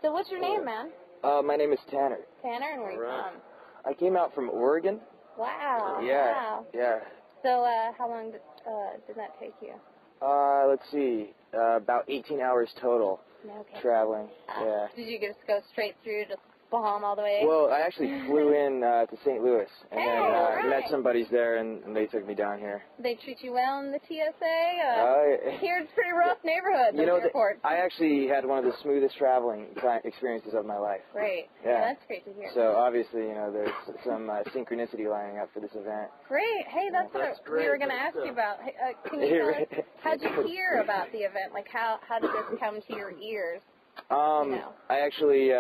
So what's your name, man? My name is Tanner. Tanner, and where are you from? I came out from Oregon. Wow. Yeah. Wow. Yeah. So how long did that take you? Let's see. About 18 hours total traveling. Yeah. Did you just go straight through, just bomb all the way? Well, I actually flew in to St. Louis and then met some buddies there, and they took me down here. They treat you well in the TSA? Here it's pretty rough neighborhood, those airports. I actually had one of the smoothest traveling experiences of my life. Great. Yeah. That's great to hear. So obviously, there's some synchronicity lining up for this event. Great. Hey, that's what we were going to ask you about. Can you tell us, how did you hear about the event? Like, how did this come to your ears? I actually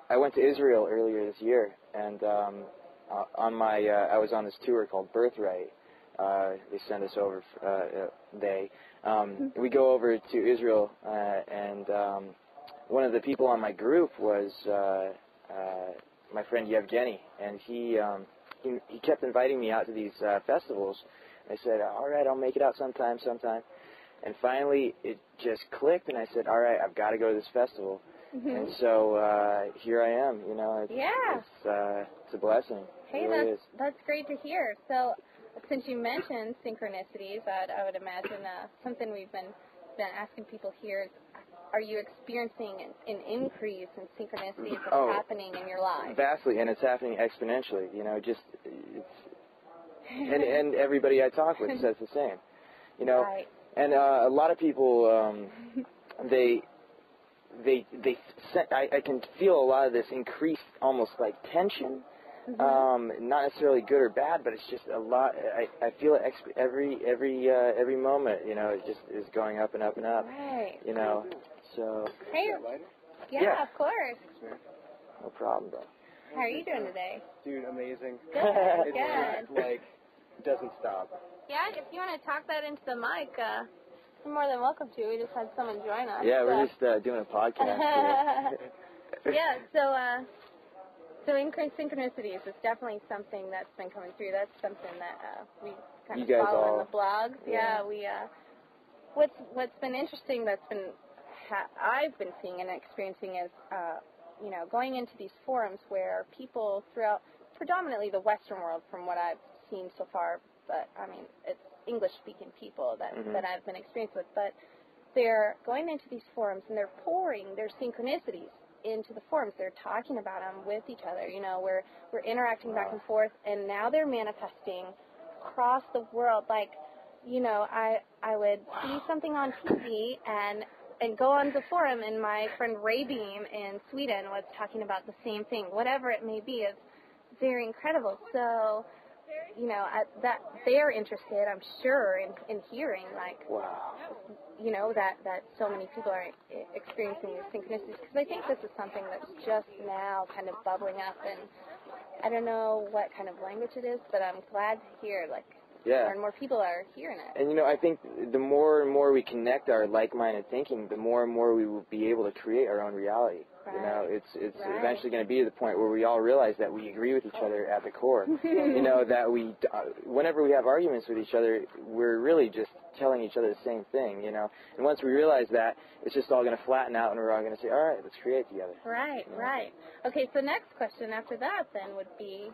I went to Israel earlier this year, and on my I was on this tour called Birthright. They send us over. We go over to Israel, and one of the people on my group was my friend Yevgeny, and he kept inviting me out to these festivals. I said, all right, I'll make it out sometime. And finally, it just clicked, and I said, all right, I've got to go to this festival. And so here I am. It's a blessing. Hey, that's great to hear. So, since you mentioned synchronicities, I would imagine something we've been asking people here is, are you experiencing an increase in synchronicities that's happening in your life? Vastly, and it's happening exponentially. And everybody I talk with says the same. Right. And a lot of people, I can feel a lot of this increased, almost like tension. Not necessarily good or bad, but it's just a lot. I feel it every moment. It just is going up and up and up. Right. So. Hey. Yeah, of course. Sure. No problem, bro. How are you doing today? Dude, amazing. Good. It's good. It doesn't stop. Yeah, if you want to talk that into the mic, you're more than welcome to. We just had someone join us. Yeah, we're just doing a podcast. Yeah, so synchronicities is definitely something that's been coming through. That's something that we kind of follow in the blogs. Yeah, we. What's been interesting I've been seeing and experiencing is going into these forums where people throughout predominantly the Western world, from what I've seen so far, but I mean it's English-speaking people that I've been experienced with, but they're going into these forums and they're pouring their synchronicities into the forums. They're talking about them with each other. We're interacting back and forth, and now they're manifesting across the world. Like, I would see something on TV and go on the forum, and my friend Ray Beam in Sweden was talking about the same thing. Whatever it may be, is very incredible. So, that they're interested, I'm sure, in hearing, like, that so many people are experiencing these synchronicities. Because I think this is something that's just now kind of bubbling up, and I don't know what kind of language it is, but I'm glad to hear, more and more people are hearing it. And, I think the more and more we connect our like-minded thinking, the more and more we will be able to create our own reality. Right. It's eventually going to be to the point where we all realize that we agree with each other at the core. That whenever we have arguments with each other, we're really just telling each other the same thing, And once we realize that, it's just all going to flatten out, and we're all going to say, all right, let's create together. Right, right. Okay, so next question after that then would be,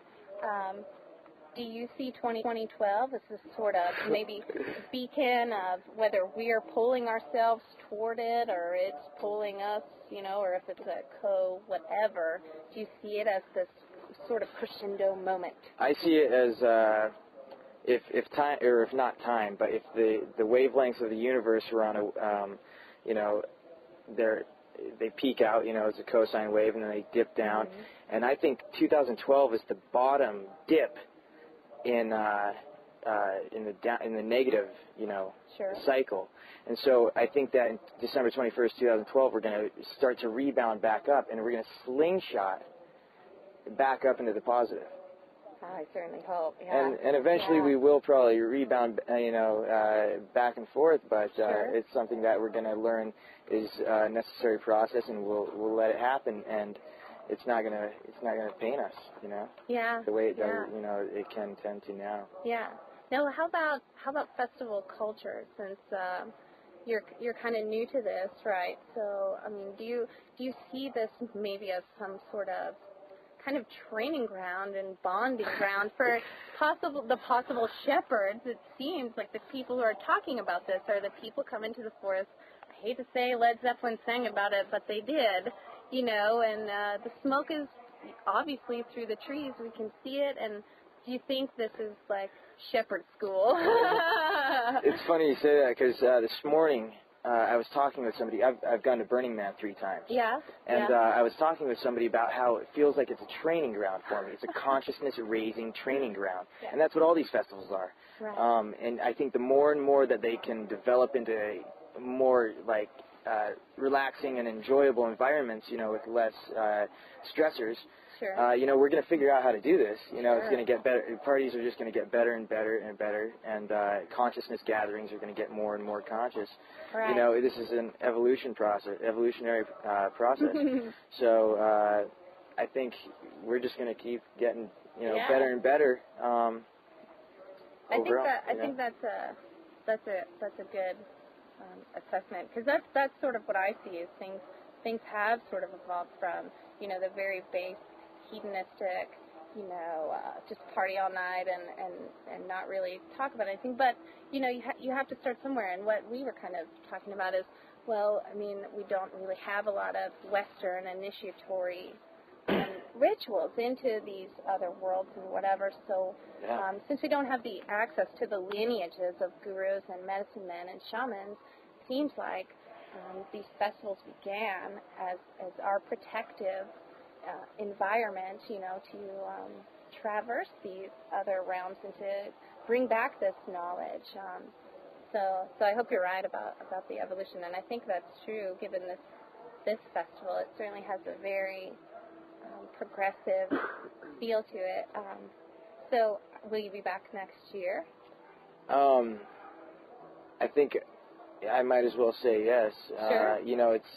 do you see 2012 as this sort of maybe beacon of whether we are pulling ourselves toward it or it's pulling us, or if it's a whatever? Do you see it as this sort of crescendo moment? I see it as if time, or if not time, but if the wavelengths of the universe are on they peak out, as a cosine wave, and then they dip down. And I think 2012 is the bottom dip in the negative, cycle. And so I think that in December 21st, 2012, we're going to start to rebound back up, and we're going to slingshot back up into the positive. I certainly hope. Yeah. And eventually we will probably rebound, back and forth. But it's something that we're going to learn is a necessary process, and we'll let it happen. And it's not gonna pain us, Yeah. The way it does, it can tend to now. Yeah. Now, how about festival culture? Since you're kind of new to this, right? So, I mean, do you see this maybe as some sort of kind of training ground and bonding ground for the possible shepherds? It seems like the people who are talking about this are the people coming to the forest. I hate to say Led Zeppelin sang about it, but they did, you know, and the smoke is obviously through the trees. We can see it. And do you think this is like shepherd school? It's funny you say that because this morning I was talking with somebody. I've gone to Burning Man 3 times. Yeah. And I was talking with somebody about how it feels like it's a training ground for me. It's a consciousness-raising training ground. Yeah. And that's what all these festivals are. Right. And I think the more and more that they can develop into a more, like, relaxing and enjoyable environments, you know, with less stressors, sure. you know, we're going to figure out how to do this. You know, Sure. it's going to get better. Parties are just going to get better and better and better, and consciousness gatherings are going to get more and more conscious. Right. You know, this is an evolutionary process. So I think we're just going to keep getting, you know, better and better. I think that's a good assessment, because that's sort of what I see is things have sort of evolved from, you know, the very base hedonistic, you know, just party all night and not really talk about anything. But, you know, you have to start somewhere. And what we were kind of talking about is, well, I mean, we don't really have a lot of Western initiatory rituals into these other worlds and whatever. So since we don't have the access to the lineages of gurus and medicine men and shamans, it seems like these festivals began as our protective environment, you know, to traverse these other realms and to bring back this knowledge. So I hope you're right about the evolution, and I think that's true given this festival. It certainly has a very progressive feel to it. So will you be back next year? I think I might as well say yes. Sure. You know, it's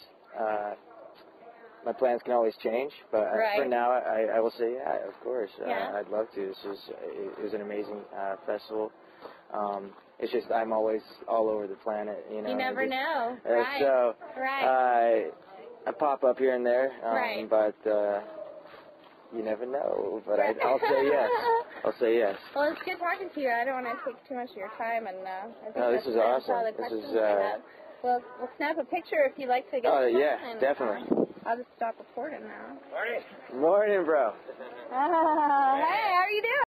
my plans can always change, but for now, I will say yeah, of course. I'd love to. It was an amazing festival. It's just I'm always all over the planet, you know. You never know. So I pop up here and there, but you never know. But I'll say yes. I'll say yes. Well, it's good talking to you. I don't want to take too much of your time, and I think this is awesome. This is we'll snap a picture if you'd like to get some. Yeah, definitely. I'll just stop recording now. Morning, bro. Hey, how are you doing?